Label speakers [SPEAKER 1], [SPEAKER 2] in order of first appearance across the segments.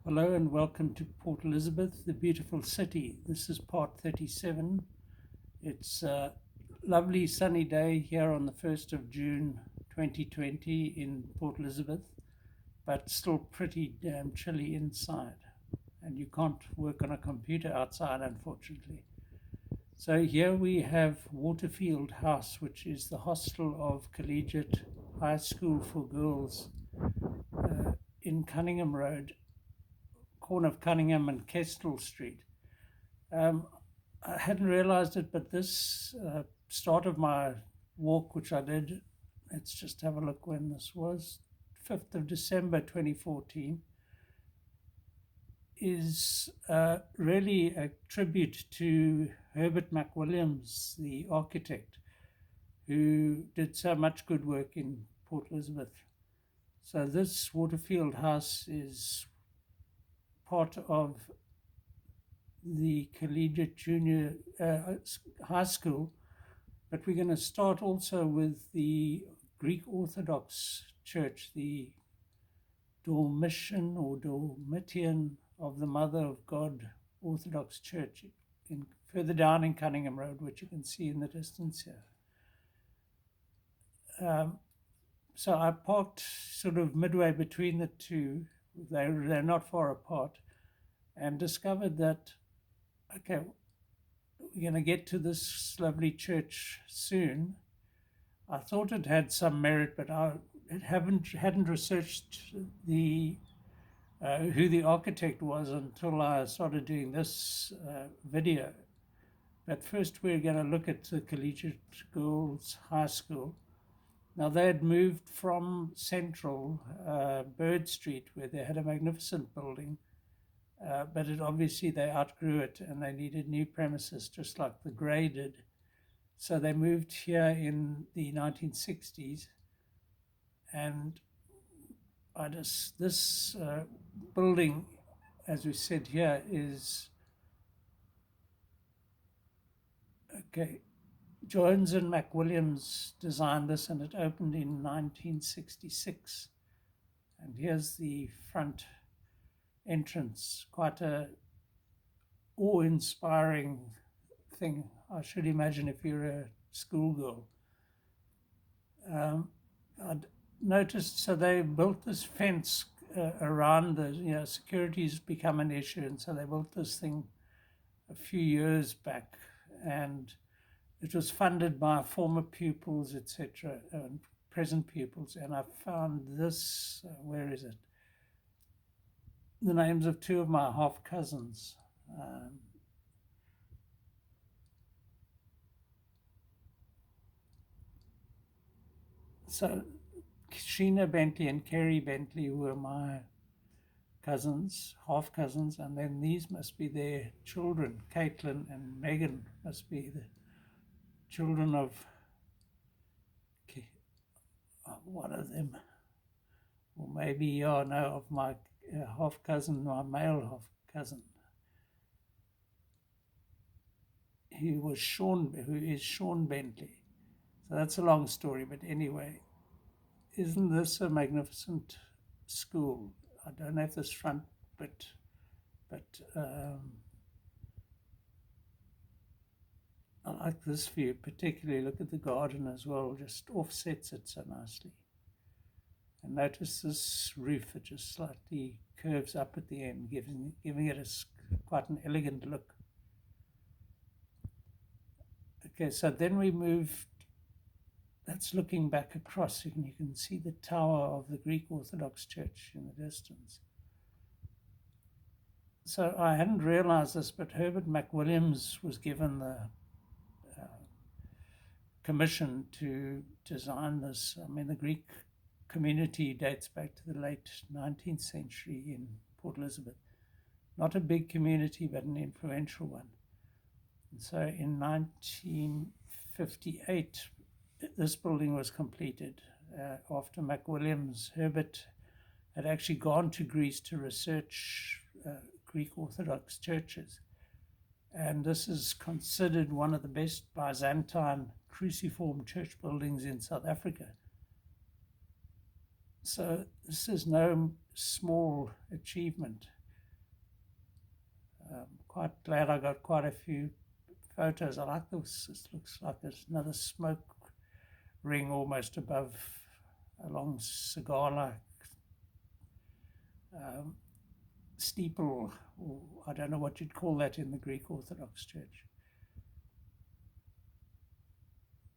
[SPEAKER 1] Hello and welcome to Port Elizabeth, the beautiful city. This is part 37. It's a lovely sunny day here on the 1st of June 2020 in Port Elizabeth, but still pretty damn chilly inside. And you can't work on a computer outside, unfortunately. So here we have Waterfield House, which is the hostel of Collegiate High School for girls in Cunningham Road, corner of Cunningham and Kestrel Street. I hadn't realized it, but this start of my walk, which I did, let's just have a look when this was, 5th of December 2014, is really a tribute to Herbert McWilliams, the architect, who did so much good work in Port Elizabeth. So this Waterfield House is part of the Collegiate Junior High School, but we're going to start also with the Greek Orthodox Church, the Dormition or Dormitian of the Mother of God Orthodox Church, further down in Cunningham Road, which you can see in the distance here. So I parked sort of midway between the two. They're not far apart, and discovered that, okay, we're going to get to this lovely church soon. I thought it had some merit, but I hadn't researched the who the architect was until I started doing this video. But first we're going to look at the Collegiate Girls High School. Now they had moved from Central Bird Street, where they had a magnificent building, but obviously they outgrew it and they needed new premises, just like the Grey did. So they moved here in the 1960s, and this building, as we said here, is okay. Jones and McWilliams designed this, and it opened in 1966. And here's the front entrance, quite a awe-inspiring thing, I should imagine, if you're a schoolgirl. I'd noticed, so they built this fence around the, security's become an issue, and so they built this thing a few years back, and it was funded by former pupils, etc., and present pupils. And I found this, where is it? The names of two of my half cousins. So Sheena Bentley and Kerry Bentley were my cousins, half cousins, and then these must be their children. Caitlin and Megan must be the children of one of them, or maybe of my half cousin, my male half cousin, who is Sean Bentley. So that's a long story, but anyway, isn't this a magnificent school? I don't know if this front, but I like this view particularly. Look at the garden as well, just offsets it so nicely. And notice this roof, it just slightly curves up at the end, giving it quite an elegant look. Okay, so then we moved, that's looking back across, and you can see the tower of the Greek Orthodox Church in the distance. So I hadn't realized this, but Herbert McWilliams was given the commission to design this. I mean, the Greek community dates back to the late 19th century in Port Elizabeth. Not a big community, but an influential one. And so in 1958, this building was completed after McWilliams. Herbert had actually gone to Greece to research Greek Orthodox churches. And this is considered one of the best Byzantine cruciform church buildings in South Africa. So this is no small achievement. quite glad I got quite a few photos. I like this. It looks like there's another smoke ring almost above a long cigar-like steeple, or I don't know what you'd call that in the Greek Orthodox Church.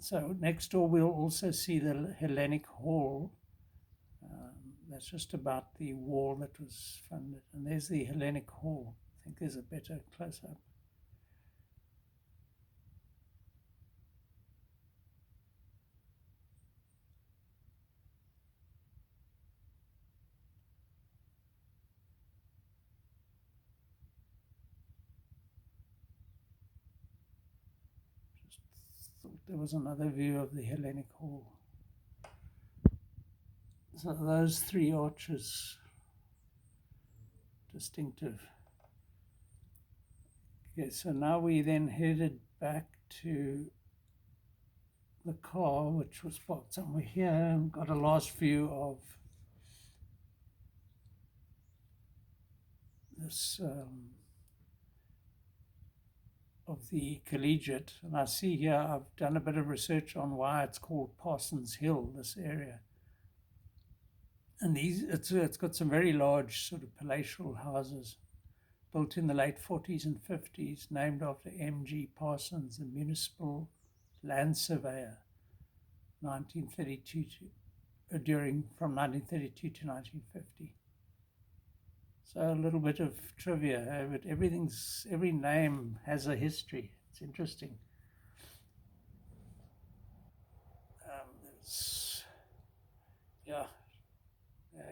[SPEAKER 1] So next door we'll also see the Hellenic Hall. That's just about the wall that was funded. And there's the Hellenic Hall. I think there's a better close-up. Just thought there was another view of the Hellenic Hall. So those three arches, distinctive. Okay, so now we then headed back to the car, which was parked somewhere here, and got a last view of this, of the Collegiate. And I see here, I've done a bit of research on why it's called Parsons Hill, this area. And it's got some very large sort of palatial houses built in the late 40s and 50s, named after M.G. Parsons, the municipal land surveyor, 1932 from 1932 to 1950. So a little bit of trivia, but every name has a history. It's interesting.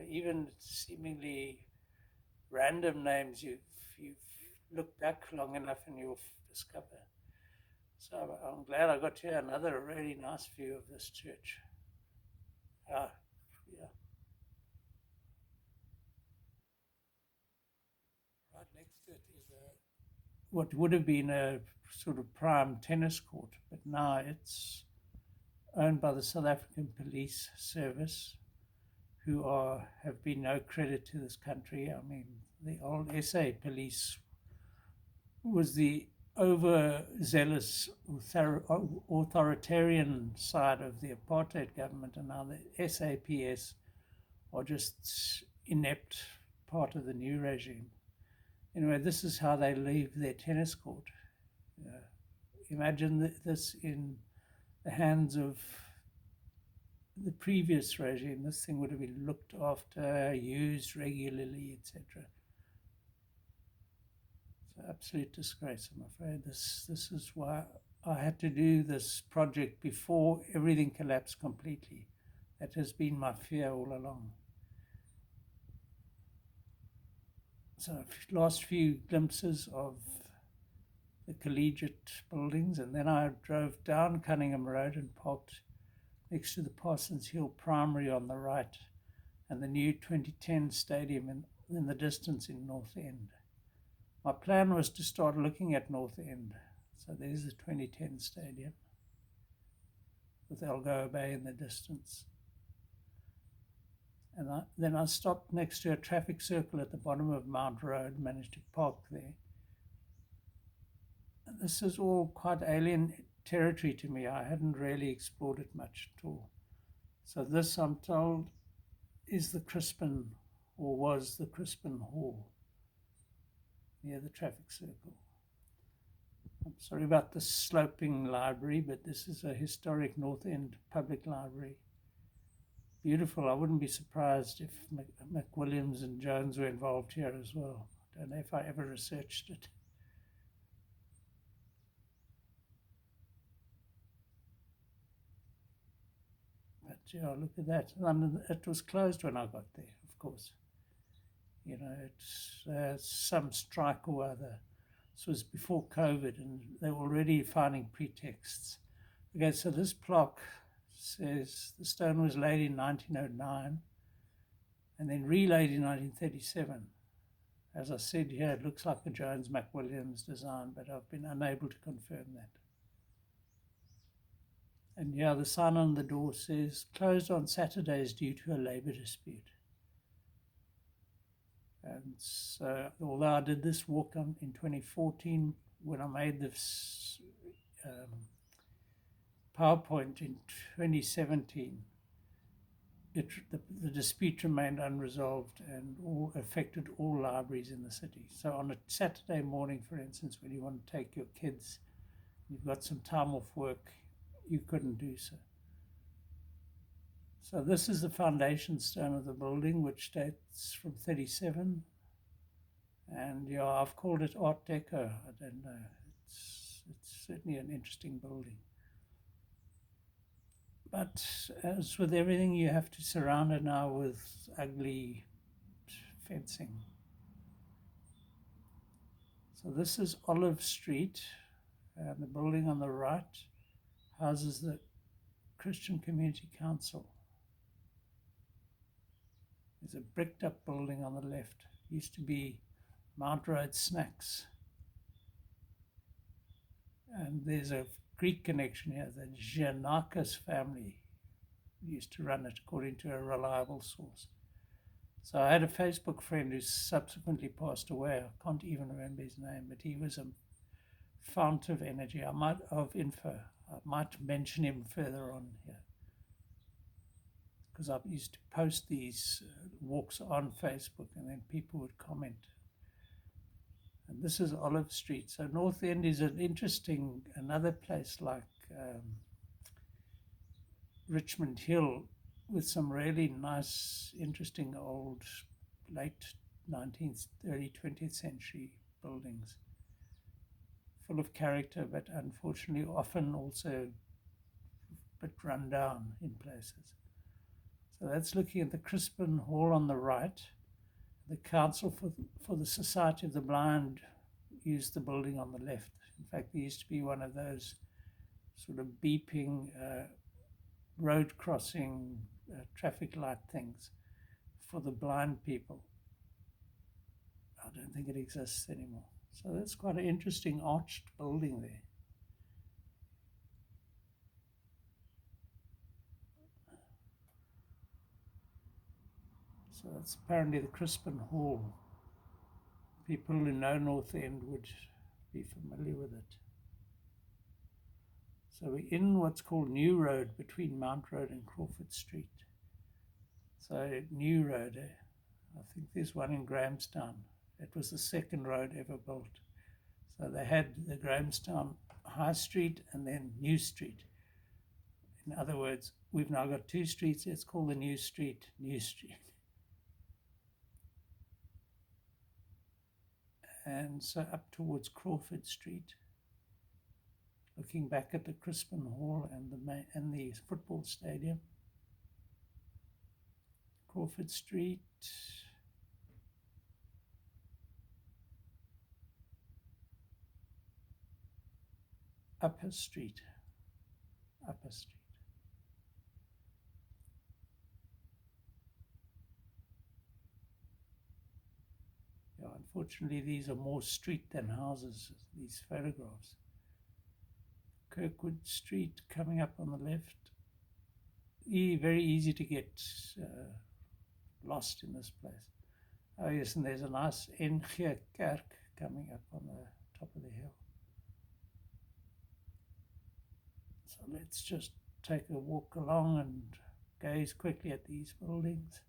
[SPEAKER 1] Even seemingly random names you've looked back long enough and you'll discover. So I'm glad I got here another really nice view of this church. Yeah. Right next to it is what would have been a sort of prime tennis court, but now it's owned by the South African Police Service, who have been no credit to this country. I mean, the old SA police was the overzealous authoritarian side of the apartheid government, and now the SAPS are just inept part of the new regime. Anyway, this is how they leave their tennis court. Imagine this in the hands of the previous regime. This thing would have been looked after, used regularly, etc. It's an absolute disgrace, I'm afraid. This is why I had to do this project before everything collapsed completely. That has been my fear all along. So last few glimpses of the Collegiate buildings, and then I drove down Cunningham Road and parked next to the Parsons Hill Primary on the right, and the new 2010 stadium in the distance in North End. My plan was to start looking at North End. So there's the 2010 stadium with Algoa Bay in the distance. And then I stopped next to a traffic circle at the bottom of Mount Road, managed to park there. And this is all quite alien territory to me. I hadn't really explored it much at all. So this, I'm told, is the Crispin, or was the Crispin Hall near the traffic circle. I'm sorry about the sloping library, but this is a historic North End public library. Beautiful. I wouldn't be surprised if McWilliams and Jones were involved here as well. I don't know if I ever researched it. But yeah, look at that. It was closed when I got there, of course. You know, it's some strike or other. This was before COVID, and they were already finding pretexts. Okay, so this plaque says the stone was laid in 1909 and then relaid in 1937. As I said here, it looks like a Jones McWilliams design, but I've been unable to confirm that. And yeah, the sign on the door says closed on Saturdays due to a labor dispute. And so, although I did this walk in 2014, when I made this PowerPoint in 2017, the dispute remained unresolved and affected all libraries in the city. So on a Saturday morning, for instance, when you want to take your kids, you've got some time off work, you couldn't do so. So this is the foundation stone of the building, which dates from 37. And yeah, I've called it Art Deco. I don't know. It's certainly an interesting building. But as with everything, you have to surround it now with ugly fencing. So this is Olive Street, and the building on the right houses the Christian Community Council. There's a bricked up building on the left. It used to be Mount Road Snacks. And there's a Greek connection here. The Giannakis family used to run it, according to a reliable source. So I had a Facebook friend who subsequently passed away. I can't even remember his name, but he was a fount of energy. Of info. I might mention him further on here, because I used to post these walks on Facebook, and then people would comment. And this is Olive Street. So North End is an interesting, another place like Richmond Hill, with some really nice, interesting old late 19th, early 20th century buildings, full of character, but unfortunately often also a bit run down in places. So that's looking at the Crispin Hall on the right. The Council for the Society of the Blind used the building on the left. In fact, there used to be one of those sort of beeping road crossing traffic light things for the blind people. I don't think it exists anymore. So that's quite an interesting arched building there. So that's apparently the Crispin Hall. People who know North End would be familiar with it. So we're in what's called New Road, between Mount Road and Crawford Street. So New Road, I think there's one in Grahamstown. It was the second road ever built. So they had the Grahamstown High Street and then New Street. In other words, we've now got two streets. It's called the New Street, New Street. And so up towards Crawford Street, looking back at the Crispin Hall and the football stadium. Crawford Street. Upper Street. Yeah, unfortunately, these are more street than houses, these photographs. Kirkwood Street coming up on the left. Very easy to get lost in this place. Oh yes, and there's a nice NG Kerk coming up on the top of the hill. So let's just take a walk along and gaze quickly at these buildings.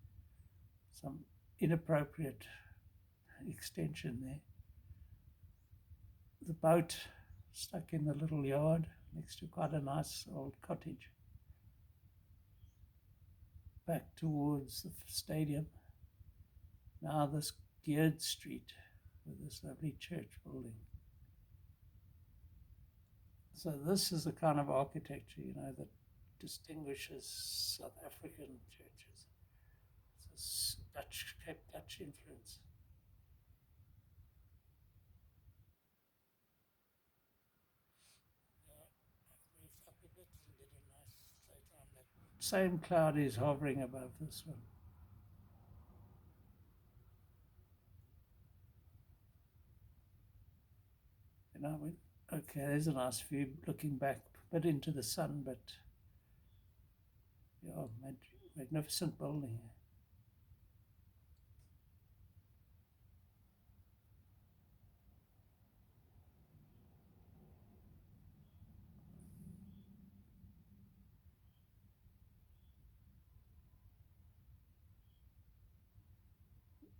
[SPEAKER 1] Some inappropriate extension there. The boat stuck in the little yard next to quite a nice old cottage. Back towards the stadium. Now this geared street with this lovely church building. So this is the kind of architecture, that distinguishes South African churches. It's this Cape Dutch influence. I've moved up a bit and did a nice straight line. That same cloud is hovering above this one. Okay, there's a nice view looking back a bit into the sun, but yeah, magnificent building.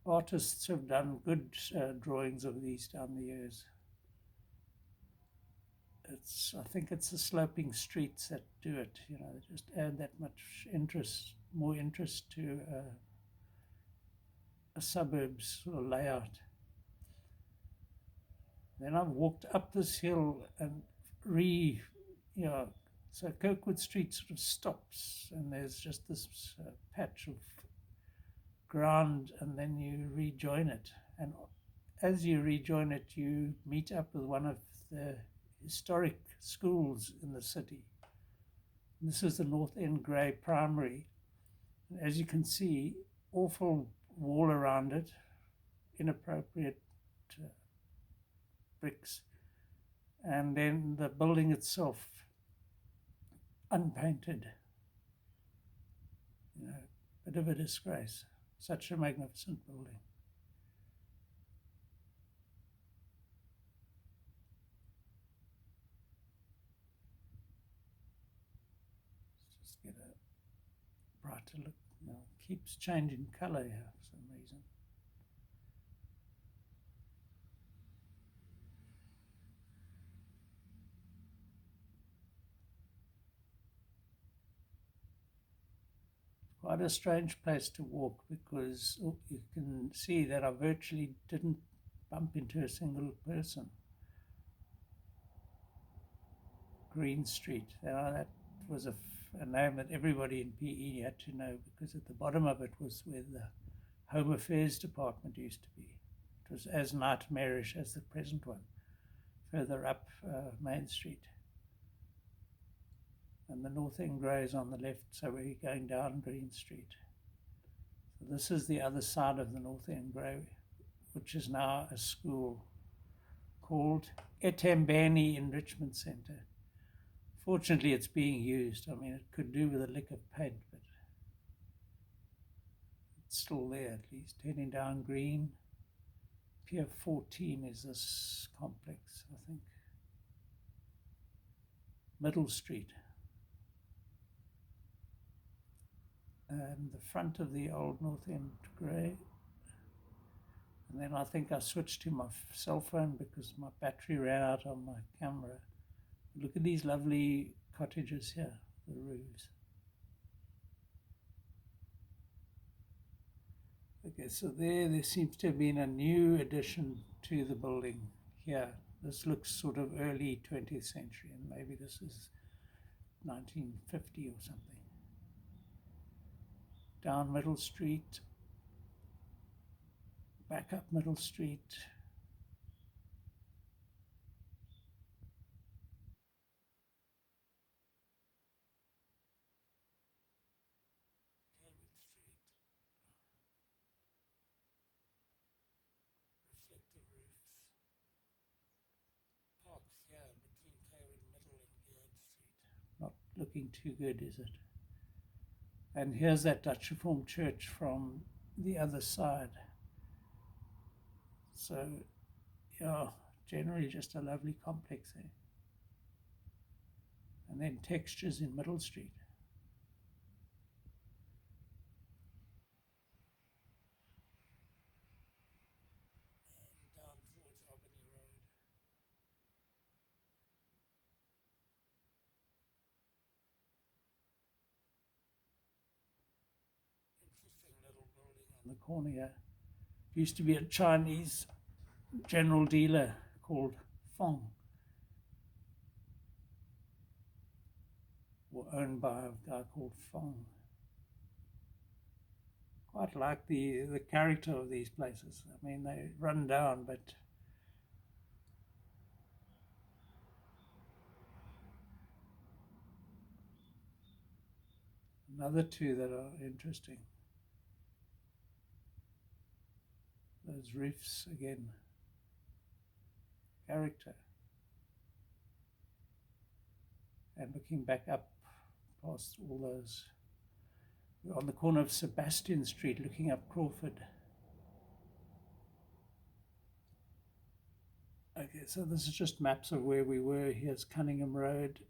[SPEAKER 1] artists have done good drawings of these down the years. I think it's the sloping streets that do it. Just add that much more interest to a suburbs sort of layout. Then I've walked up this hill and so Kirkwood Street sort of stops, and there's just this patch of ground, and then you rejoin it. And as you rejoin it, you meet up with one of the historic schools in the city. And this is the North End Grey Primary. And as you can see, awful wall around it, inappropriate bricks, and then the building itself unpainted. Bit of a disgrace. Such a magnificent building. Let's just get a brighter look. It keeps changing color here for some reason. Quite a strange place to walk, because you can see that I virtually didn't bump into a single person. Green Street, that was a name that everybody in PE had to know, because at the bottom of it was where the Home Affairs Department used to be. It was as nightmarish as the present one, further up Main Street. And the North End Grey is on the left, so we're going down Green Street. So this is the other side of the North End Grey, which is now a school called Etembeni Enrichment Centre. Fortunately, it's being used. I mean, it could do with a lick of paint, but it's still there at least. Heading down Green. Pier 14 is this complex, I think. Middle Street. And the front of the old North End Grey. And then I think I switched to my cell phone because my battery ran out on my camera. Look at these lovely cottages here, the roofs. Okay, so there seems to have been a new addition to the building here. This looks sort of early 20th century, and maybe this is 1950 or something. Down Middle Street, back up Middle Street. Reflective roofs. Parks here between Cawood Middle and Gerd Street. Not looking too good, is it? And here's that Dutch Reformed church from the other side. So, generally just a lovely complex there. And then textures in Middle Street. And down towards Albany Road. Interesting little building on the corner here. Used to be a Chinese general dealer called Fong, or owned by a guy called Fong. Quite like the character of these places. I mean, they run down, but another two that are interesting. Those roofs again. Character. And looking back up past all those. We're on the corner of Sebastian Street looking up Crawford. Okay, so this is just maps of where we were. Here's Cunningham Road.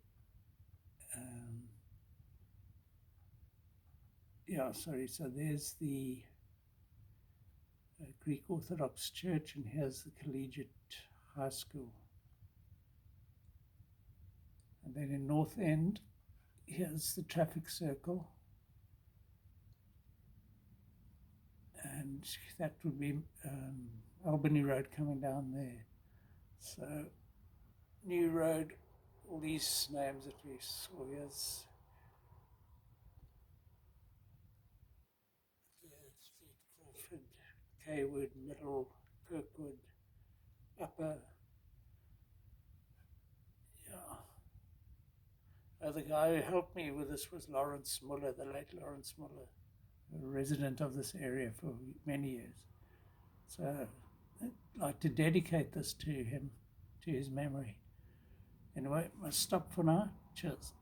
[SPEAKER 1] So there's the Greek Orthodox Church, and here's the Collegiate High School. And then in North End, here's the traffic circle. And that would be Albany Road coming down there. So, New Road, all these names that we saw. Here's Street, Crawford, Kaywood, Middle, Kirkwood, Upper. Yeah. The guy who helped me with this was Lawrence Muller, the late Lawrence Muller, a resident of this area for many years. So I'd like to dedicate this to him, to his memory. Anyway, I must stop for now. Cheers.